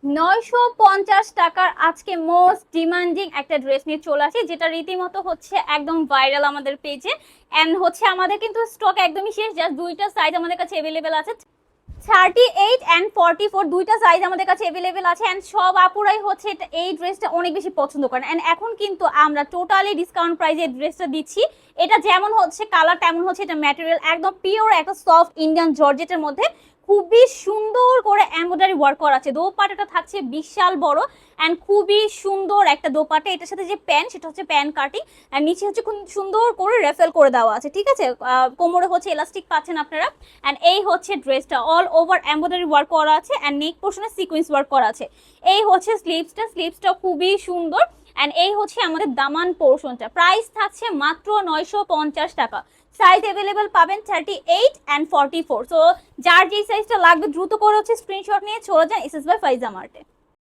950 টাকার আজকে most demanding একটা ড্রেস নিয়ে চলে আসি, যেটা রীতিমতো হচ্ছে একদম ভাইরাল আমাদের পেজে। এন্ড হচ্ছে আমাদের কিন্তু স্টক একদমই শেষ, জাস্ট দুইটা সাইজ আমাদের কাছে অ্যাভেলেবেল আছে। 38 অ্যান্ড 44 দুইটা সাইজ আমাদের কাছে অ্যাভেলেবেল আছে। অ্যান্ড সব আপুরাই হচ্ছে এই ড্রেসটা অনেক বেশি পছন্দ করেন। অ্যান্ড এখন কিন্তু আমরা টোটালি ডিসকাউন্ট প্রাইসে ড্রেসটা দিচ্ছি। এটা যেমন হচ্ছে কালার, তেমন হচ্ছে এটা ম্যাটেরিয়াল একদম পিওর একটা সফট ইন্ডিয়ান জর্জেটের মধ্যে খুবই সুন্দর করে এমব্রয়ডারি ওয়ার্ক করা আছে। দোপাট্টাটা থাকছে বিশাল বড় অ্যান্ড খুবই সুন্দর একটা দোপাট্টা। এটার সাথে যে প্যান্ট, সেটা হচ্ছে প্যান্ট কাটিং অ্যান্ড নিচে হচ্ছে খুব সুন্দর করে রেফেল করে দেওয়া আছে, ঠিক আছে। কোমরে হচ্ছে এলাস্টিক পাচ্ছেন আপনারা। অ্যান্ড এই হচ্ছে ড্রেসটা অল ওভার এমব্রয়ডারি ওয়ার্ক করা আছে অ্যান্ড নেক পোর্শনে সিকোয়েন্স ওয়ার্ক করা আছে। এই হচ্ছে স্লিভসটা খুবই সুন্দর। অ্যান্ড এই হচ্ছে আমাদের দামান পোর্শনটা। প্রাইস থাকছে মাত্র 950 টাকা। সাইজ অ্যাভেলেবেল পাবেন 38 অ্যান্ড 44। সো যার যেই সাইজটা লাগবে দ্রুত করে হচ্ছে স্ক্রিনশট নিয়ে চলে যান এসএস বাই ফাইজা মার্টে।